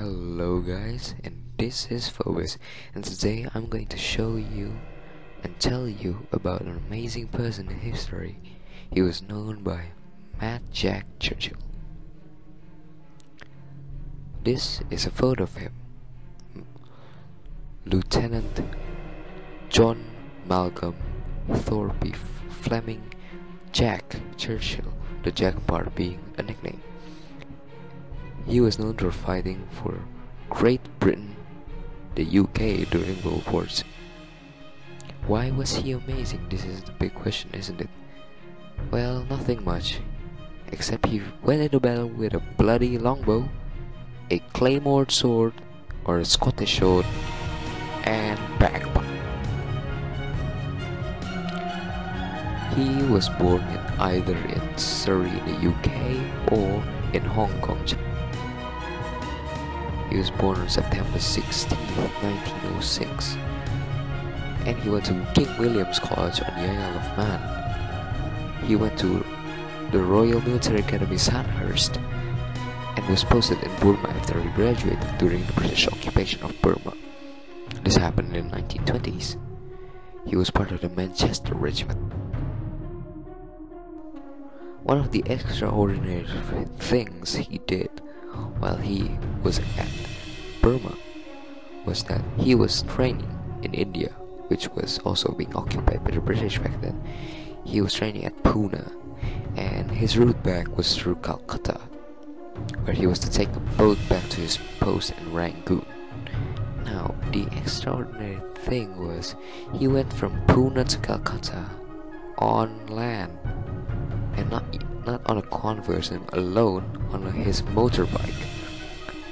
Hello guys, and this is Phobos, and today I'm going to show you and tell you about an amazing person in history. He was known by Mad Jack Churchill. This is a photo of him. Lieutenant John Malcolm Thorpe Fleming Jack Churchill, the Jack part being a nickname. He was known for fighting for Great Britain, the UK during World War II. Why was he amazing? This is the big question, isn't it? Well, nothing much, except he went into battle with a bloody longbow, a claymore sword, or a Scottish sword, and bagpipe. He was born either in Surrey in the UK or in Hong Kong. He was born on September 16, 1906, and he went to King William's College on the Isle of Man. He went to the Royal Military Academy Sandhurst and was posted in Burma after he graduated during the British occupation of Burma. This happened in the 1920s. He was part of the Manchester Regiment. One of the extraordinary things he did while he was at Burma was that he was training in India, which was also being occupied by the British back then. He was training at Pune, and his route back was through Calcutta, where he was to take a boat back to his post in Rangoon. Now, the extraordinary thing was he went from Pune to Calcutta on land, and not on a convoy, alone on his motorbike.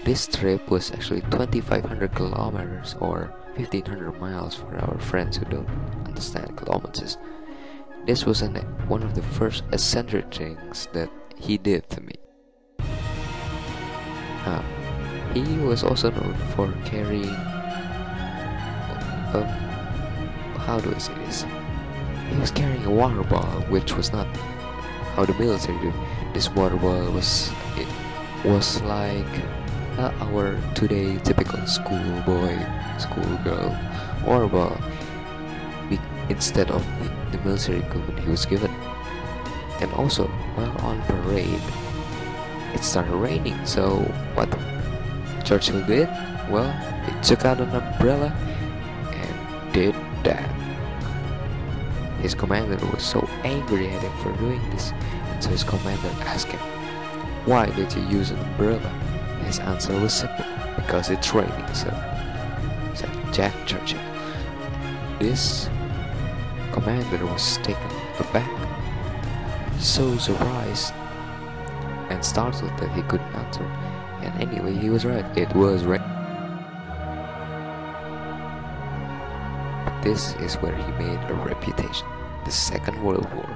This trip was actually 2,500 kilometers or 1,500 miles for our friends who don't understand kilometers. This was one of the first eccentric things that he did to me. He was also known for carrying how do I say this? He was carrying a water bottle, which was not how the military did. This water bottle was like our today typical schoolboy, schoolgirl water bottle, instead of the military equipment he was given. And also, while on parade, it started raining. So what Churchill did? Well, he took out an umbrella and did that. His commander was so angry at him for doing this, and so his commander asked him, "Why did you use an umbrella?" His answer was simple: "Because it's raining, sir," said Jack Churchill. This commander was taken aback, so surprised and startled that he couldn't answer. And anyway, he was right. It was raining. This is where he made a reputation. The Second World War,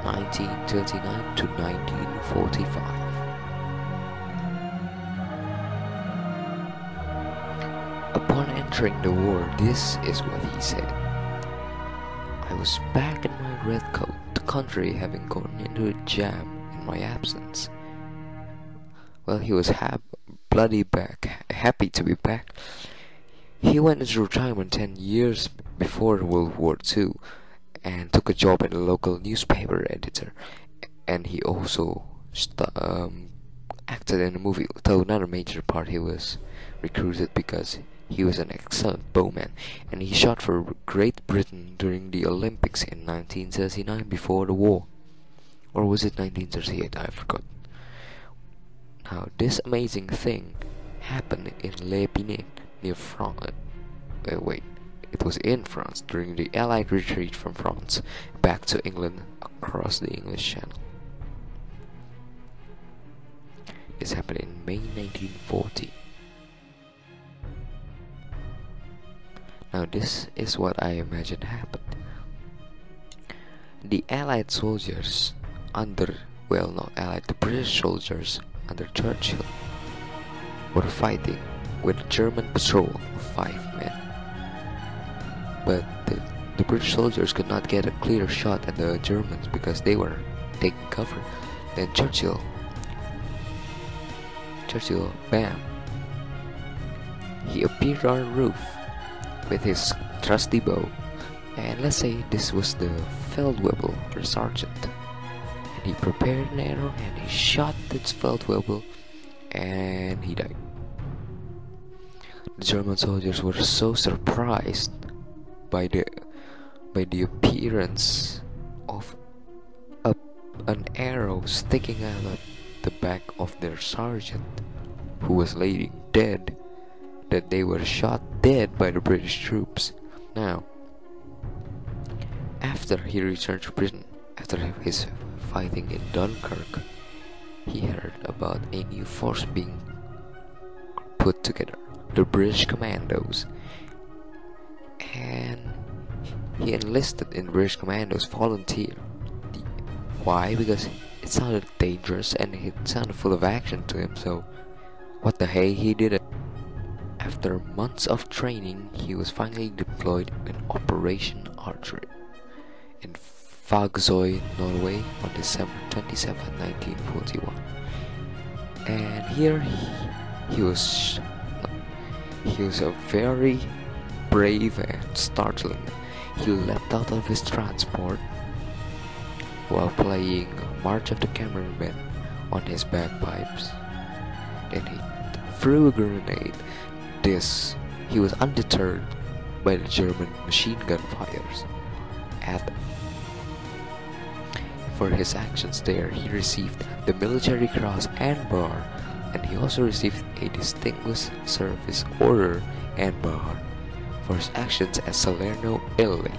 1939 to 1945. Upon entering the war, this is what he said: "I was back in my red coat, the country having gone into a jam in my absence." Well, he was bloody back, happy to be back. He went into retirement 10 years before World War II and took a job as a local newspaper editor. And he also acted in a movie, though not a major part. He was recruited because he was an excellent bowman, and he shot for Great Britain during the Olympics in 1939 before the war. Or was it 1938? I forgot. Now, this amazing thing happened in Le Pinet, near France. It was in France during the Allied retreat from France back to England across the English Channel. This happened in May 1940. Now, this is what I imagine happened. The Allied soldiers the British soldiers under Churchill were fighting with a German patrol of 5 men. But the British soldiers could not get a clear shot at the Germans because they were taking cover. Then Churchill, bam, he appeared on a roof with his trusty bow, and let's say this was the Feldwebel or sergeant, and he prepared an arrow and he shot this Feldwebel and he died. The German soldiers were so surprised by the appearance of an arrow sticking out of the back of their sergeant, who was laying dead, that they were shot dead by the British troops. Now, after he returned to prison, after his fighting in Dunkirk, he heard about a new force being put together, the British Commandos, and he enlisted in British Commandos volunteer. Why? Because it sounded dangerous and it sounded full of action to him, so what the hey, he did it. After months of training, he was finally deployed in Operation Archery in Fagsøy, Norway on December 27, 1941. And here he was a very brave and startling. He leapt out of his transport while playing March of the Cameramen on his bagpipes. Then he threw a grenade. He was undeterred by the German machine gun fires. For his actions there, he received the Military Cross and Bar, and he also received a Distinguished Service Order and Bar for his actions at Salerno, Italy.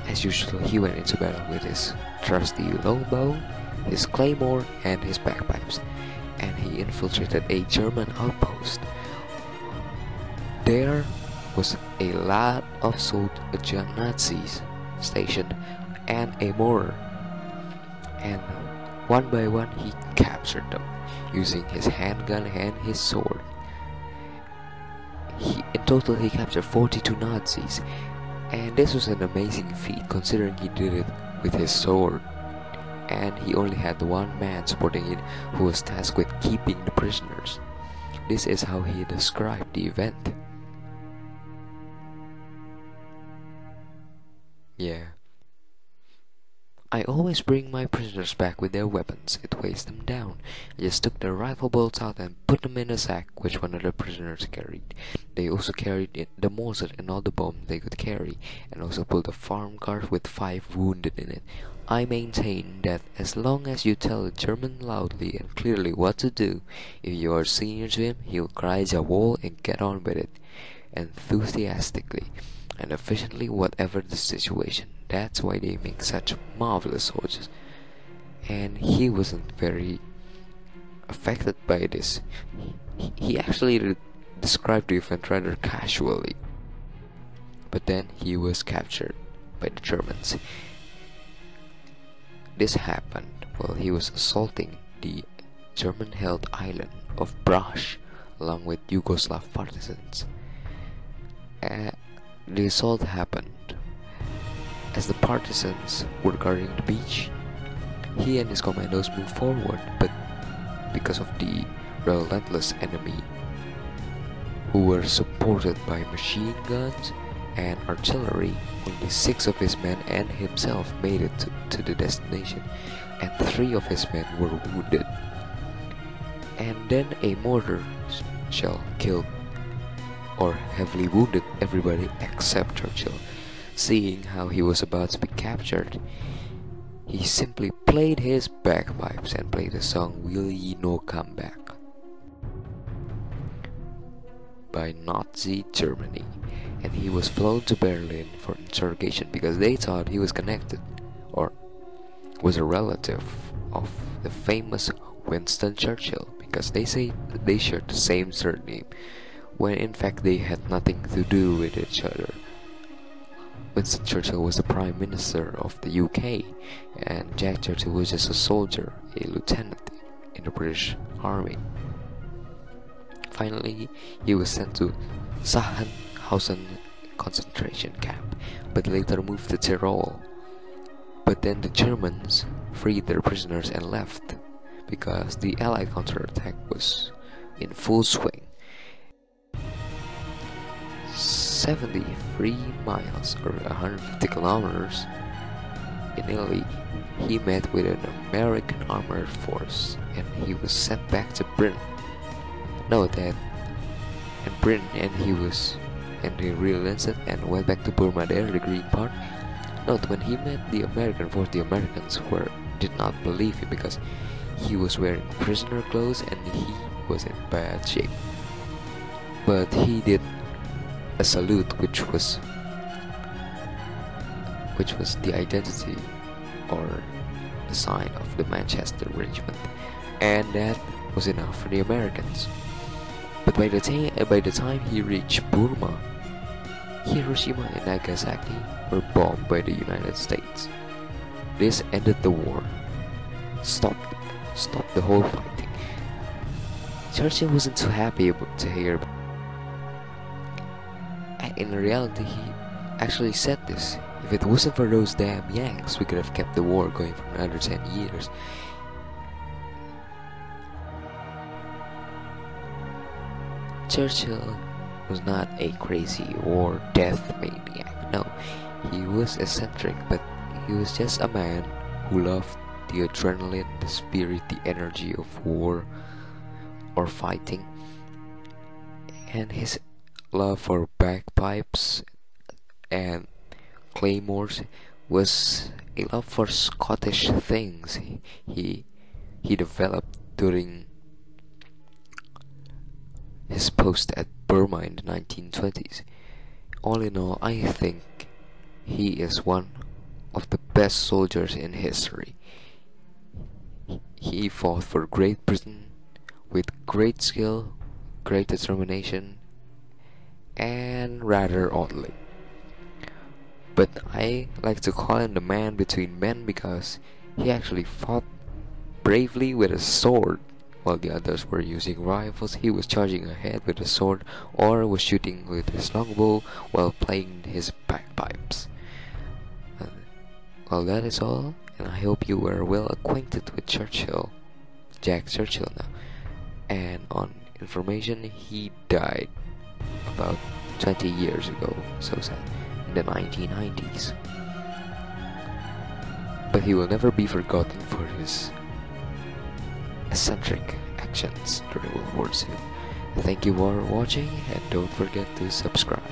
As usual, he went into battle with his trusty longbow, his claymore, and his bagpipes, and he infiltrated a German outpost. There was a lot of Nazis stationed and a mortar, and one by one he captured them using his handgun and his sword. In total he captured 42 Nazis, and this was an amazing feat considering he did it with his sword, and he only had one man supporting it who was tasked with keeping the prisoners. This is how he described the event. Yeah. I always bring my prisoners back with their weapons. It weighs them down. I just took their rifle bolts out and put them in a sack which one of the prisoners carried. They also carried the Moser and all the bombs they could carry, and also pulled a farm cart with 5 wounded in it. I maintain that as long as you tell the German loudly and clearly what to do, if you are senior to him, he'll cry Jawohl and get on with it, enthusiastically and efficiently whatever the situation. That's why they make such marvelous soldiers. And he wasn't very affected by this. He actually described the event rather casually. But then he was captured by the Germans. This happened while he was assaulting the German-held island of Brač along with Yugoslav partisans. The assault happened as the partisans were guarding the beach. He and his commandos moved forward, but because of the relentless enemy, who were supported by machine guns and artillery, only 6 of his men and himself made it to the destination, and 3 of his men were wounded. And then a mortar shell killed or heavily wounded everybody except Churchill. Seeing how he was about to be captured, he simply played his bagpipes and played the song Will Ye No Come Back by Nazi Germany, and he was flown to Berlin for interrogation because they thought he was connected or was a relative of the famous Winston Churchill, because they say they shared the same surname, when in fact they had nothing to do with each other. Winston Churchill was the Prime Minister of the UK, and Jack Churchill was just a soldier, a lieutenant in the British Army. Finally, he was sent to Sachsenhausen concentration camp, but later moved to Tyrol. But then the Germans freed their prisoners and left, because the Allied counterattack was in full swing. 73 miles or 150 kilometers in Italy, he met with an American armored force and he was sent back to Britain. Note that in Britain and he relented and went back to Burma there, the green part. Note, when he met the American force, the Americans did not believe him because he was wearing prisoner clothes and he was in bad shape. But he did a salute which was the identity or the sign of the Manchester Regiment, and that was enough for the Americans. But by the time he reached Burma, Hiroshima and Nagasaki were bombed by the United States. This ended the war, stopped the whole fighting. Churchill wasn't too happy to hear. In reality, he actually said this: if it wasn't for those damn Yanks, we could have kept the war going for another 10 years. Churchill was not a crazy or death maniac. No, he was eccentric, but he was just a man who loved the adrenaline, the spirit, the energy of war or fighting, and his love for bagpipes and claymores was a love for Scottish things he developed during his post at Burma in the 1920s. All in all, I think he is one of the best soldiers in history. He fought for Great Britain with great skill, great determination, and rather oddly. But I like to call him the man between men because he actually fought bravely with a sword. While the others were using rifles, he was charging ahead with a sword or was shooting with his longbow while playing his bagpipes. Well, that is all, and I hope you were well acquainted with Churchill, Jack Churchill now. And on information, he died about 20 years ago, so sad, in the 1990s. But he will never be forgotten for his eccentric actions during World War II. Thank you for watching, and don't forget to subscribe.